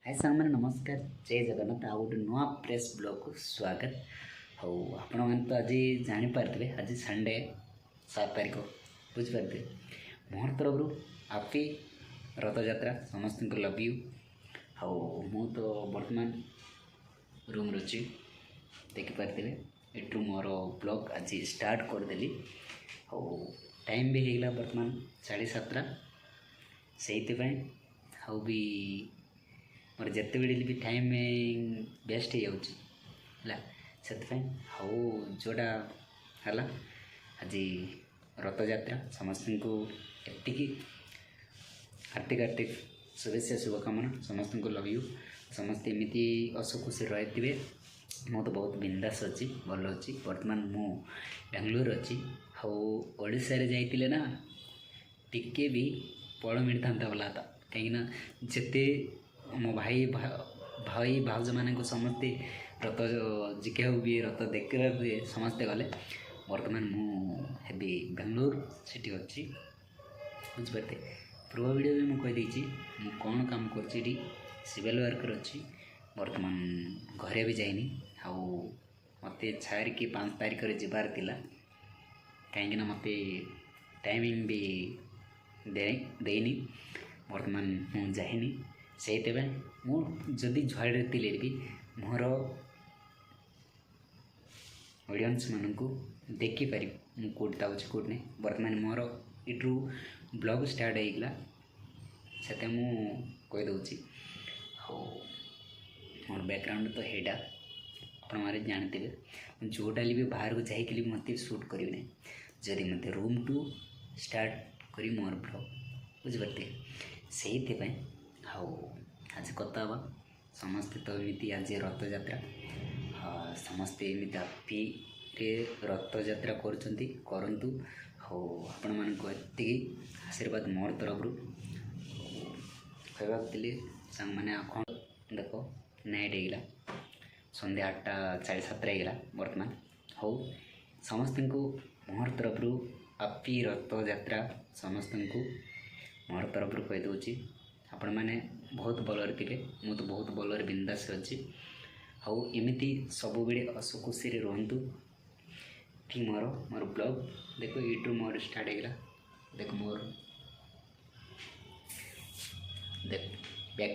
हाय सांग मैंने नमस्कार जय जगन्नाथ आ गोटे नुआ प्रेस ब्लॉग को स्वागत हो आपण मैंने तो आज जापारे आज संडे 7 तारिख बुझिपारे मोर तरफ हैप्पी रथ यात्रा समस्त को लव यू हाँ मु तो बर्तमान रूम रही देखिपारे एटू मोर ब्लॉग आज स्टार्ट करदेली हाँ टाइम भी होगा बर्तमान 7:30 से हाँ भी मोर जिते बड़े भी टाइम बेस्ट हो जाए हाँ जोड़ा है आज रथ यात्रा समस्त को एति हार्दिक हार्दिक शुभेच्छा शुभकामना समस्त को लव यू समस्त एमती हस खुशी रही मु तो बहुत बिंदास अच्छी भल अच्छी बर्तमान मु बेंगलोर अच्छी हाँ ओडिशा रे जाइतिले ना टिके भी पड़ मिलता भला था कहीं जिते मो भाई भाई भाउज मान समस्ते रथ जिका भी रथ देखा समस्ते गले बर्तमान मुझे बेंगलोर सिटी अच्छी बुझिपारे पूर्व वीडियो भी मुझे कहीदे कौन काम कर सिविल वर्कर अच्छी बर्तमान घरे भी जाइनी आउ मत 4 कि 5 तारिख जबार थिला कहीं मत टाइमिंग भी देनी बर्तमान मुझे जाइनी से मुझे झुआड़े भी मोर ऑडियंस मान को देखिपारि मुझे कौट जाऊँगी कौट नहीं बर्तमान मोर इट्रू ब्लॉग स्टार्ट होगा से मुझे हाँ मोर बैकग्राउंड तो हेडा आप जानते जोटा भी बाहर को जाइए मत शूट करें जदि मत रूम टू स्टार्ट करी मोर ब्लॉग बुझिपारे से हाँ आज कथा समस्ते तो एमती आज रथ यात्रा हाँ समस्ते एमती हैप्पी रे रथ यात्रा करंतु हाँ आपण मानक एति आशीर्वाद मोर तरफ कहवाक सांग मैंने देख नाइट होगा संध्या 8:47 होगा बर्तमान हाँ समस्त को मोर तरफ हैप्पी रथ यात्रा समस्त को मोर तरफ कहीदे आपण मैंने बहुत भलर थे मु तो बहुत भलर बिंदास अच्छी हाँ एमती सब बेले हस खुशी रुहतु थी मोर मोर ब्लॉग देखो यूट्यूब मोर स्टार्ट होगा देख मोर देख बैक